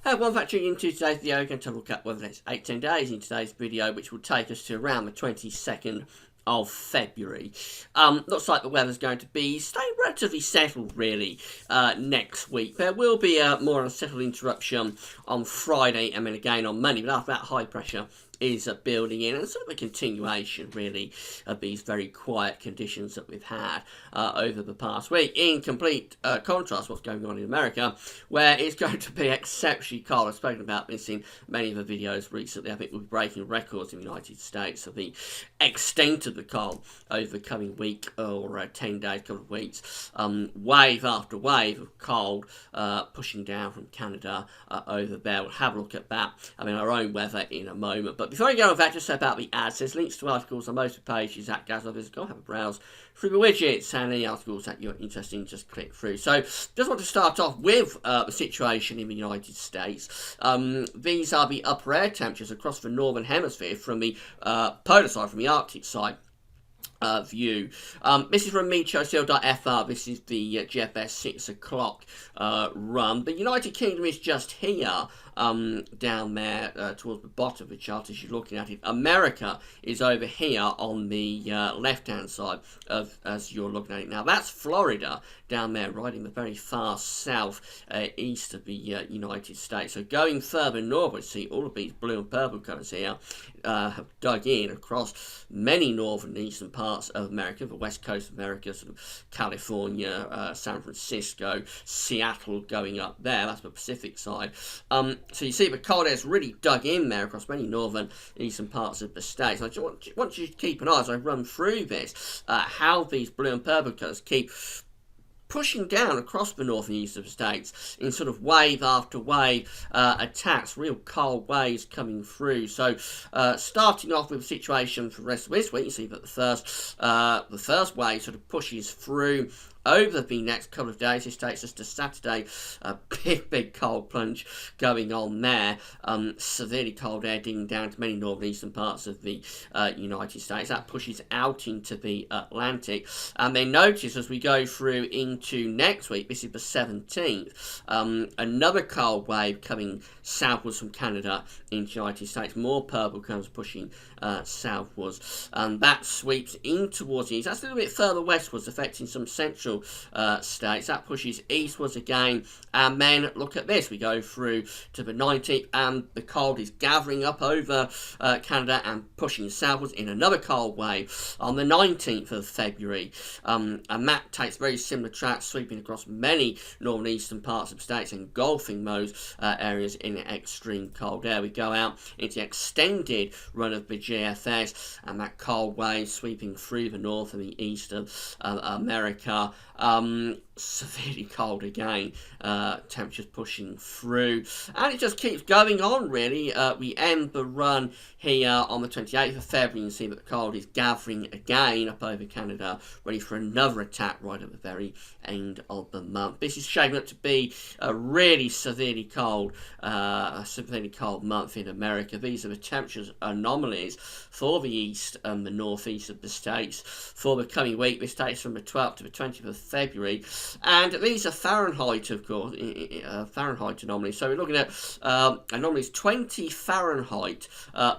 Welcome back into today's video. We're going to look at whether it's 8-10 days in today's video, which will take us to around the 22nd of February. Looks like the weather's going to be staying relatively settled really next week. There will be a more unsettled interruption on Friday and then again on Monday, but after that high pressure is building in, and sort of a continuation really of these very quiet conditions that we've had over the past week, in complete contrast to what's going on in America, where it's going to be exceptionally cold. I've spoken about this in many of the videos recently. I think we'll be breaking records in the United States of the extent of the cold over the coming week or 10 days, couple of weeks. Wave after wave of cold pushing down from Canada over there. We'll have a look at that, our own weather in a moment. But before I go on that, just say about the ads. There's links to articles on most of the pages at Gazovers. Go have a browse through the widgets and any articles that you're interested in, just click through. So just want to start off with the situation in the United States. These are the upper air temperatures across the northern hemisphere from the polar side, from the Arctic side. View. This is from meteosil.fr. This is the GFS 6 o'clock run. The United Kingdom is just here, down there towards the bottom of the chart as you're looking at it. America is over here on the left-hand side of as you're looking at it now. That's Florida down there, right in the very far south east of the United States. So going further northward, see all of these blue and purple colours here have dug in across many northern and eastern parts of America, the west coast of America, sort of California, San Francisco, Seattle going up there. That's the Pacific side. So you see the cold air's really dug in there across many northern and eastern parts of the state. So I just want you to keep an eye as I run through this, how these blue and purple colours keep pushing down across the north and east of the states in sort of wave after wave attacks, real cold waves coming through. So starting off with a situation for the rest of this week, you see that the first wave sort of pushes through over the next couple of days. This takes us to Saturday. A big cold plunge going on there. Severely cold air digging down to many northern eastern parts of the United States. That pushes out into the Atlantic. And then notice as we go through into next week, this is the 17th, another cold wave coming southwards from Canada into the United States. More purple comes pushing southwards. That sweeps in towards the east. That's a little bit further westwards, affecting some central states. That pushes eastwards again, and then look at this, we go through to the 19th and the cold is gathering up over Canada and pushing southwards in another cold wave on the 19th of February, and that takes very similar tracks, sweeping across many northern eastern parts of states, engulfing those areas in extreme cold air. We go out into the extended run of the GFS, and that cold wave sweeping through the north and the east of America. Severely cold again, temperatures pushing through, and it just keeps going on really. We end the run here on the 28th of February. You can see that the cold is gathering again up over Canada, ready for another attack right at the very end of the month. This is shaping up to be a really severely cold month in America. These are the temperatures anomalies for the east and the northeast of the states for the coming week. This takes from the 12th to the 20th of February. And these are Fahrenheit, of course, Fahrenheit anomalies. So we're looking at anomalies 20 Fahrenheit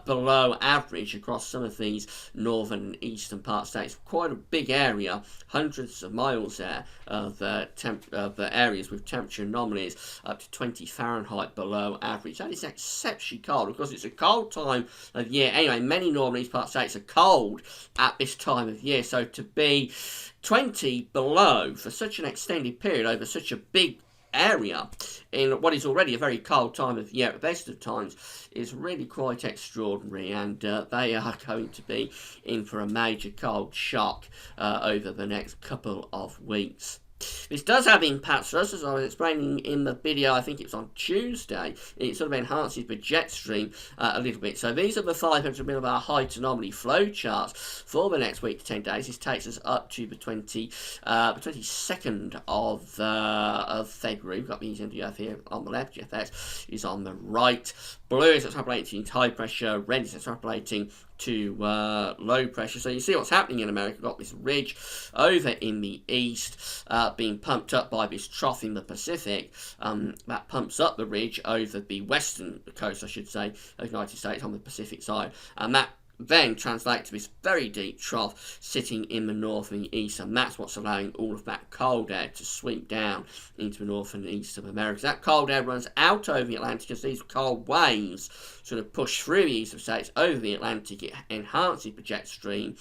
below average across some of these northern and eastern parts of states. Quite a big area, hundreds of miles there of areas with temperature anomalies up to 20 Fahrenheit below average. That is exceptionally cold. Of course, it's a cold time of year. Anyway, many northern and eastern parts of states are cold at this time of year. So to be 20 below for such an extended period over such a big area in what is already a very cold time of year at the best of times is really quite extraordinary, and they are going to be in for a major cold shock over the next couple of weeks. This does have impacts for us, as I was explaining in the video, I think it was on Tuesday. It sort of enhances the jet stream a little bit. So these are the 500 millibar height anomaly flow charts for the next week to 10 days. This takes us up to the 22nd of February. We've got the NDF here on the left, GFS is on the right. Blue is extrapolating high pressure, red is extrapolating to low pressure. So you see what's happening in America. We've got this ridge over in the east being pumped up by this trough in the Pacific. That pumps up the ridge over the western coast, I should say, of the United States on the Pacific side. And that then translate to this very deep trough sitting in the north and the east, and that's what's allowing all of that cold air to sweep down into the north and east of America. That cold air runs out over the Atlantic as these cold waves sort of push through the eastern states over the Atlantic. It enhances the jet stream,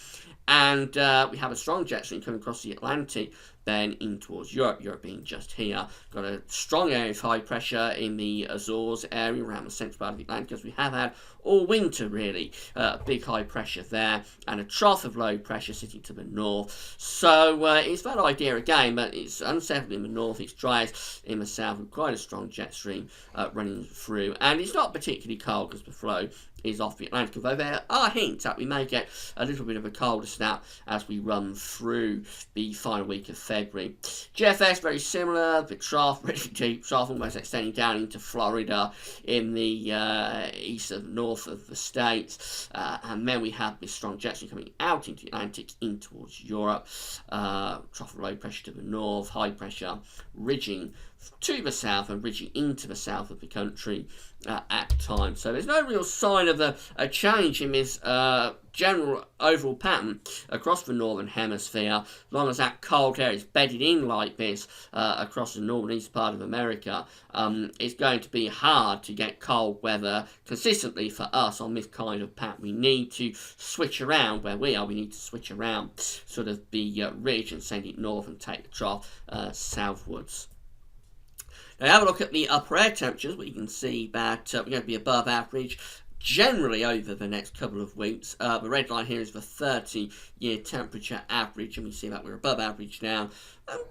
and we have a strong jet stream coming across the Atlantic then in towards Europe. Europe being just here. Got a strong area of high pressure in the Azores area around the central part of the Atlantic, as we have had all winter really. Big high pressure there, and a trough of low pressure sitting to the north. So it's that idea again, but it's unsettled in the north, it's driest in the south with quite a strong jet stream running through, and it's not particularly cold because the flow is off the Atlantic, although there are hints that we may get a little bit of a colder snap as we run through the final week of February. GFS very similar, the trough, really deep trough, almost extending down into Florida in the east of north of the states, and then we have this strong jet stream coming out into the Atlantic in towards Europe. Trough of low pressure to the north, high pressure ridging to the south and ridging into the south of the country at times. So there's no real sign of a change in this general overall pattern across the northern hemisphere. As long as that cold air is bedded in like this across the northeast part of America, it's going to be hard to get cold weather consistently for us on this kind of pattern. We need to switch around where we are. We need to switch around sort of the ridge and send it north and take the trough southwards. Now have a look at the upper air temperatures. We can see that we're going to be above average generally over the next couple of weeks. The red line here is the 30-year temperature average, and we see that we're above average now.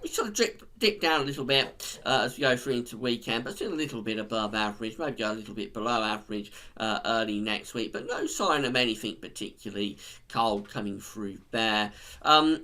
We sort of dip down a little bit as we go through into the weekend, but still a little bit above average, maybe go a little bit below average early next week, but no sign of anything particularly cold coming through there.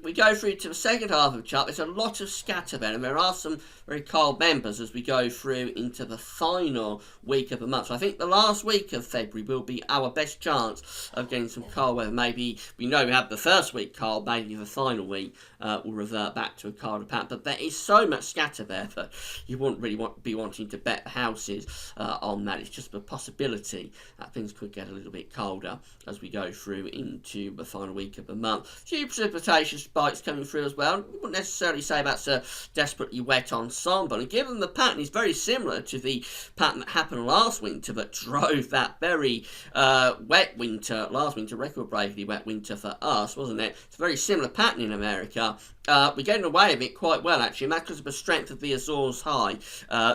We go through to the second half of the chart. There's a lot of scatter there, and there are some very cold members as we go through into the final week of the month. So I think the last week of February will be our best chance of getting some cold weather. Maybe we know we have the first week cold, maybe the final week will revert back to a colder pattern, but there is so much scatter there that you wouldn't really be wanting to bet the houses on that. It's just a possibility that things could get a little bit colder as we go through into the final week of the month. A few precipitation spikes coming through as well. We wouldn't necessarily say that's a desperately wet ensemble, and given the pattern is very similar to the pattern that happened last winter that drove that very wet winter, last winter, record-breakingly wet winter for us, wasn't it? It's a very similar pattern in America. We're getting away with it quite well, actually, and that's because of the strength of the Azores High,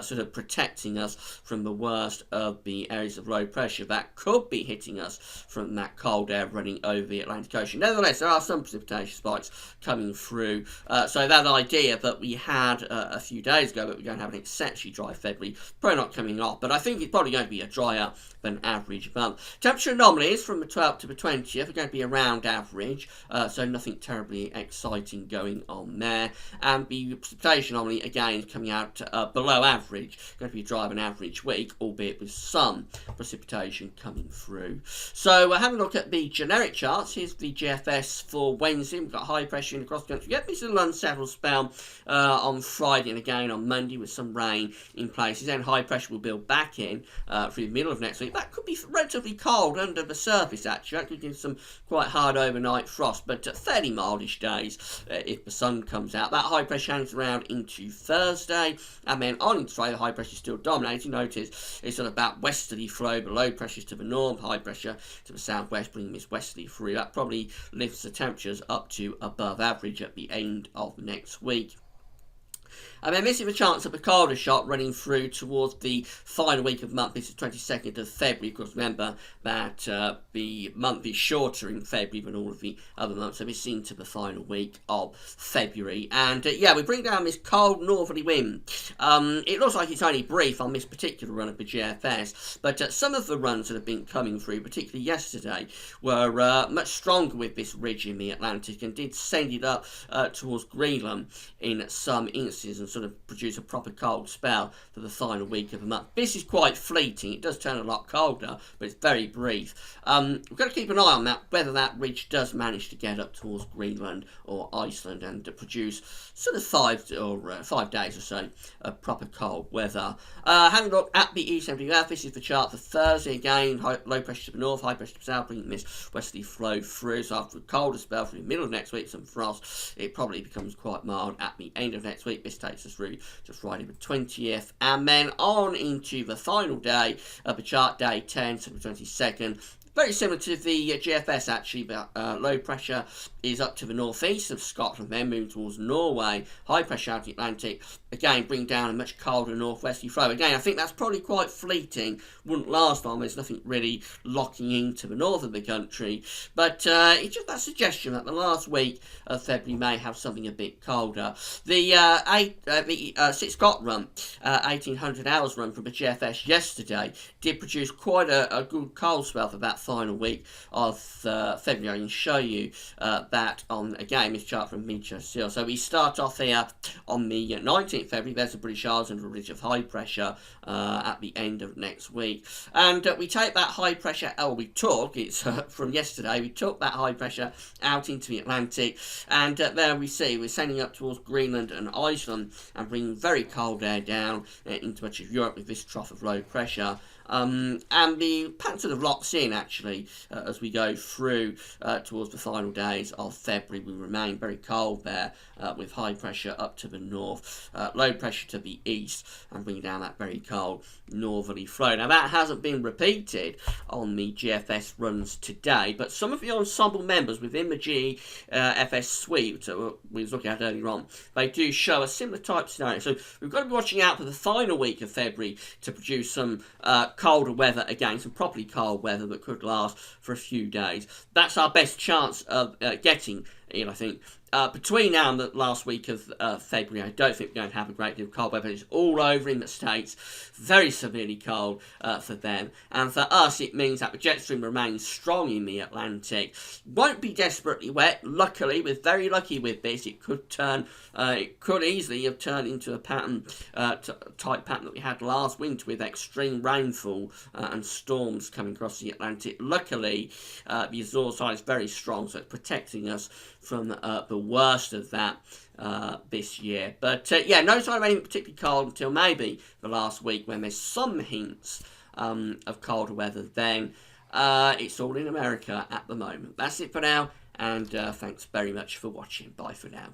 sort of protecting us from the worst of the areas of low pressure that could be hitting us from that cold air running over the Atlantic Ocean. Nevertheless, there are some precipitation spikes coming through, so that idea that we had a few days ago that we're going to have an exceptionally dry February, probably not coming off, but I think it's probably going to be a drier than average month. Temperature anomalies from the 12th to the 20th are going to be around average, so nothing terribly exciting going on there. And the precipitation anomaly again is coming out below average, going to be dry of an average week, albeit with some precipitation coming through. So have a look at the generic charts. Here's the GFS for Wednesday. We've got high pressure in across the country. Yep, this is a unsettled spell on Friday and again on Monday with some rain in places. Then high pressure will build back in through the middle of next week. That could be relatively cold under the surface, actually. That could give some quite hard overnight frost, but fairly mildish days if the sun comes out. That high pressure hangs around into Thursday, and then on into Friday, the high pressure is still dominating. Notice it's sort of about westerly flow, but low pressure to the north, high pressure to the southwest, bringing this westerly through. That probably lifts the temperatures up to above average at the end of next week. And then this is a chance of a colder shot running through towards the final week of the month. This is 22nd of February. Of course, remember that the month is shorter in February than all of the other months. So this is into the final week of February. And yeah, we bring down this cold northerly wind. It looks like it's only brief on this particular run of the GFS, but some of the runs that have been coming through, particularly yesterday, were much stronger with this ridge in the Atlantic and did send it up towards Greenland in some instances and sort of produce a proper cold spell for the final week of the month. This is quite fleeting. It does turn a lot colder, but it's very brief. We've got to keep an eye on that, whether that ridge does manage to get up towards Greenland or Iceland and to produce sort of 5 days or so of proper cold weather. Having a look at the E70F, this is the chart for Thursday. Again, low pressure to the north, high pressure to the south, bringing this westerly flow through. So after a colder spell through the middle of next week, some frost, it probably becomes quite mild at the end of next week. This takes us through to Friday the 20th, and then on into the final day of the chart, day 10, so the 22nd. Very similar to the GFS actually, but low pressure is up to the northeast of Scotland, then moving towards Norway. High pressure out the Atlantic, again bring down a much colder northwesterly flow. Again, I think that's probably quite fleeting, wouldn't last long. There's nothing really locking into the north of the country, but it's just that suggestion that the last week of February may have something a bit colder. The 6 Scott run, 1800 hours run from the GFS yesterday, did produce quite a good cold spell for that final week of February. I can show you that on, again, this chart from Meteostil. So we start off here on the 19th February. There's the British Isles and a ridge of high pressure at the end of next week. And we take that high pressure, it's from yesterday, we took that high pressure out into the Atlantic, and there we see we're sending up towards Greenland and Iceland and bringing very cold air down into much of Europe with this trough of low pressure. And the pattern sort of locks in actually as we go through towards the final days of February. We remain very cold there with high pressure up to the north, low pressure to the east, and bringing down that very cold northerly flow. Now that hasn't been repeated on the GFS runs today, but some of the ensemble members within the GFS suite that we was looking at earlier on, they do show a similar type scenario. So we've got to be watching out for the final week of February to produce some colder weather again, some properly cold weather that could last for a few days. That's our best chance of getting in, I think. Between now and the last week of February, I don't think we're going to have a great deal of cold weather. It's all over in the States, very severely cold for them. And for us, it means that the jet stream remains strong in the Atlantic. Won't be desperately wet. Luckily, we're very lucky with this. It could easily have turned into a pattern, type pattern that we had last winter with extreme rainfall and storms coming across the Atlantic. Luckily, the Azure side is very strong, so it's protecting us from the worst of that this year. But yeah, no sign of anything particularly cold until maybe the last week when there's some hints of colder weather. Then it's all in America at the moment. That's it for now, and thanks very much for watching. Bye for now.